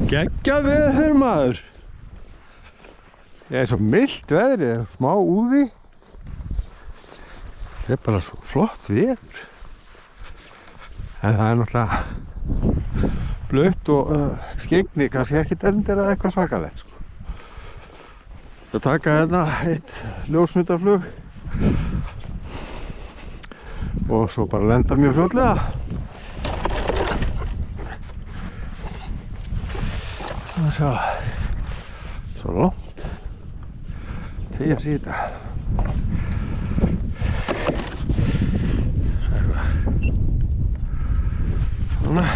Geggjað veður maður. Ég er svo milt veðrið, smá úði. Þetta er bara svo flott veður. En það er náttúrulega blautt og skyggni, kannski ekkert endilega eitthvað svakalegt sko. Það taka hérna eitt ljósmyndaflug og svo bara lenda mjög fljótlega. Sjá, svo langt tegja sig í þetta. Svona.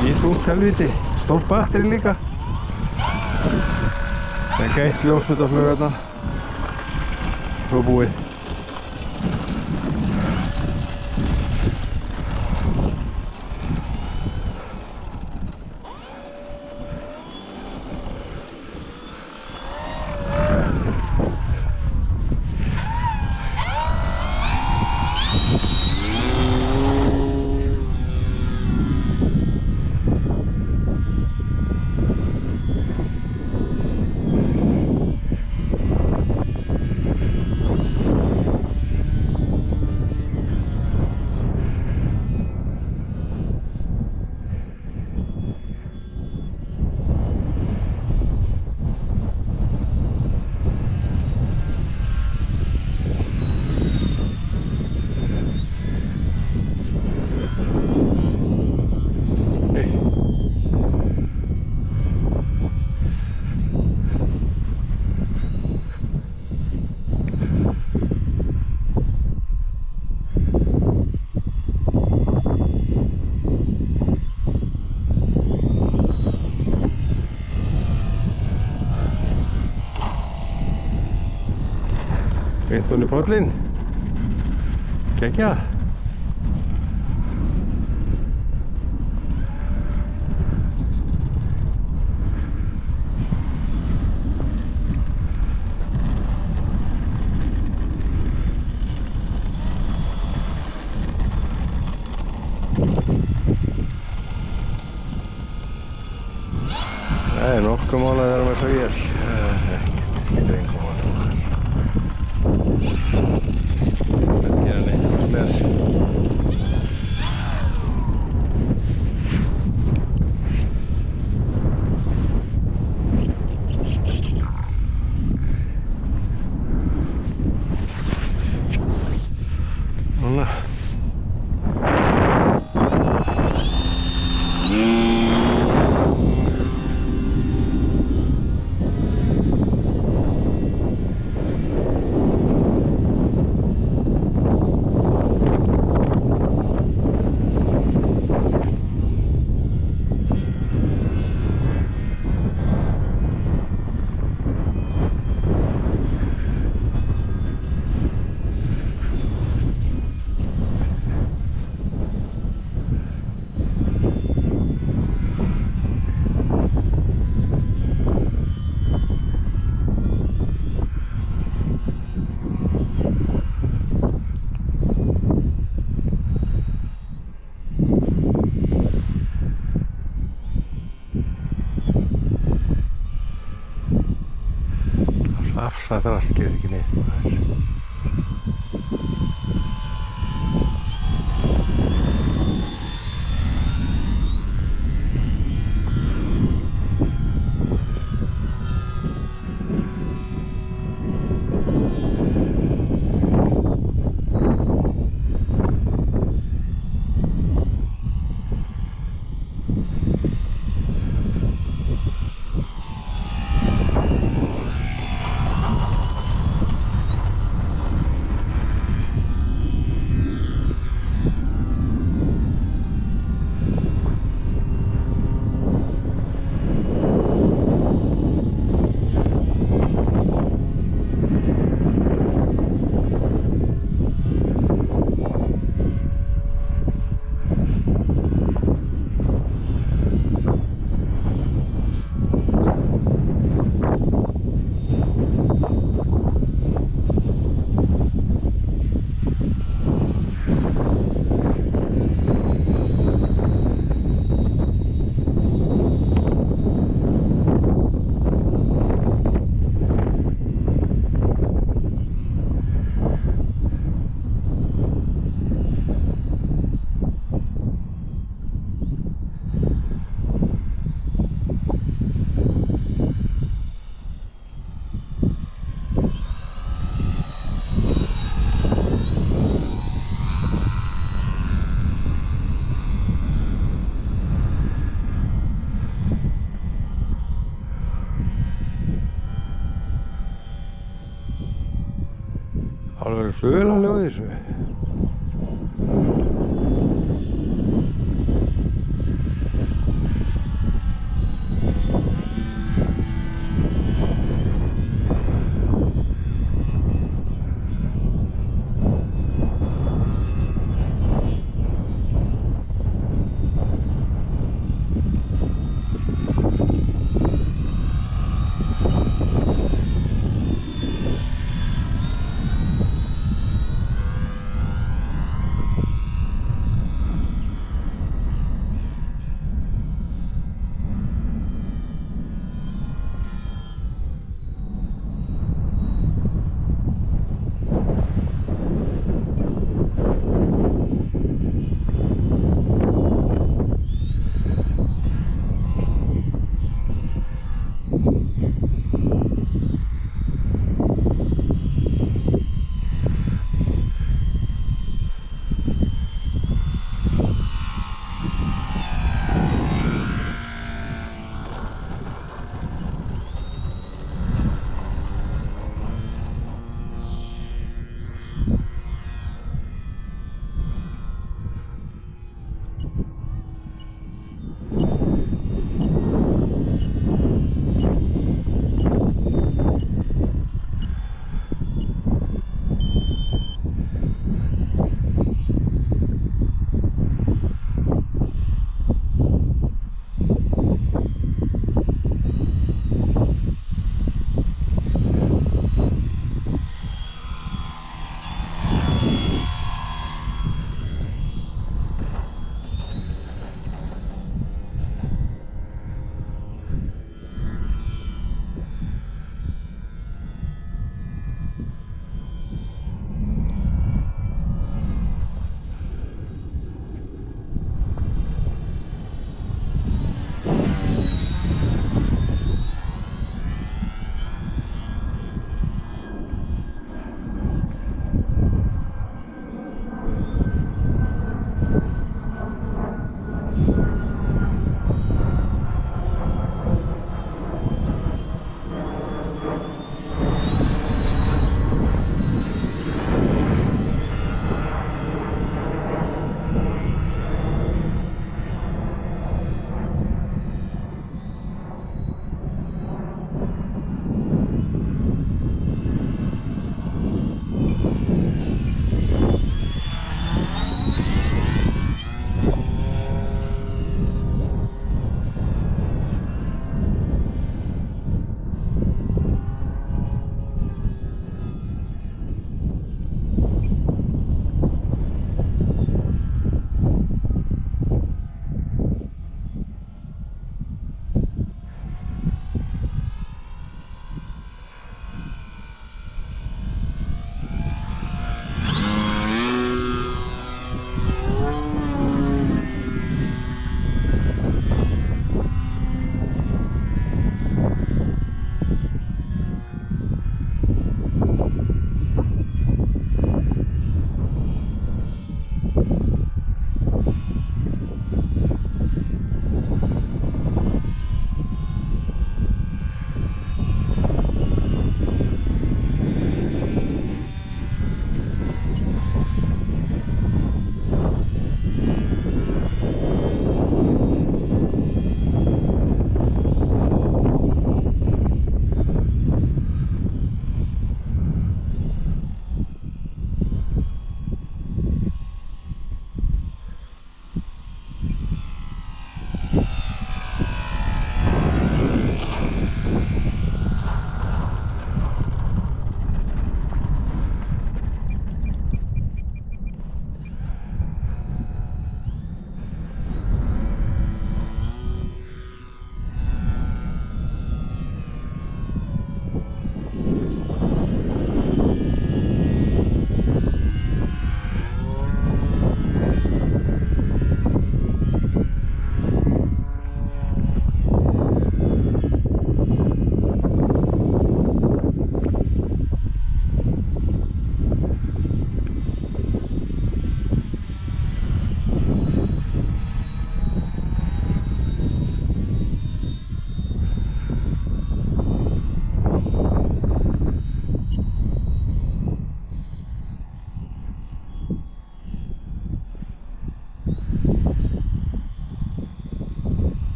Í þungt helviti, stórt batteri líka. Tekka eitt ljósmyndaflug hérna. Svo búið. Beint hún í pollinn. Geggjað. Það er nokkuð mál að vera með svo vél. Ekkert skilur einhver mál. Gera neitt hvað spes. Svona. Það þarf að gera ekki neitt. eru suðurlangljóð í þessu.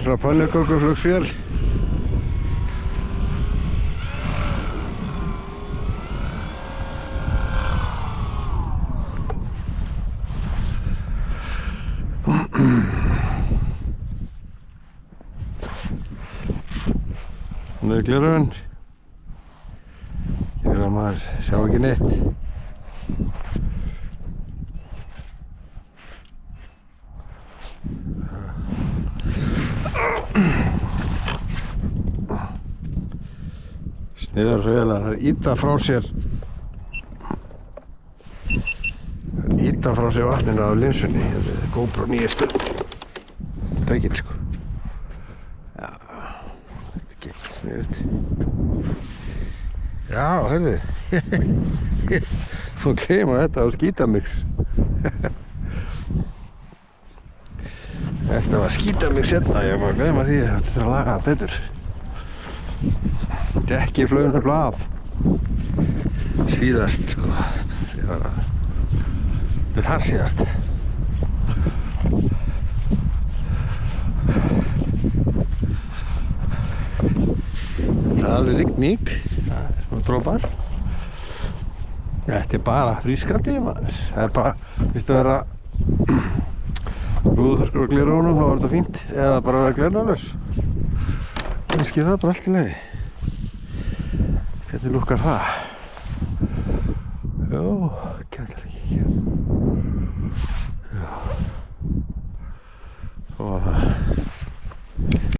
svona pönnukökuflugsvél. Þannig er gleraugun. Ég vil að maður sjá ekki neitt. Sniðar svo vel að það er ýta frá sér vatninu af linsunni. Þetta er GoPro nýjastu tækin sko. Já, þetta gekk sniðut. Já, heyrðu. Svo gleyma þetta á skítamix. Þetta var skítamix hérna, ég má gleyma því að þetta er að laga það betur. Dekki flög nefnilega af. Síðast sko. Ég var að þar síðast. Það er alveg rigning. Það er svona dropar. Þetta er bara frískandi maður. Það er bara, finnst að vera rúður og gleraugunum, þá var þetta fínt. Eða bara vera gleraugunlaus. Kannski það bara allt í lagi. Hvernig lukkar það? Jó.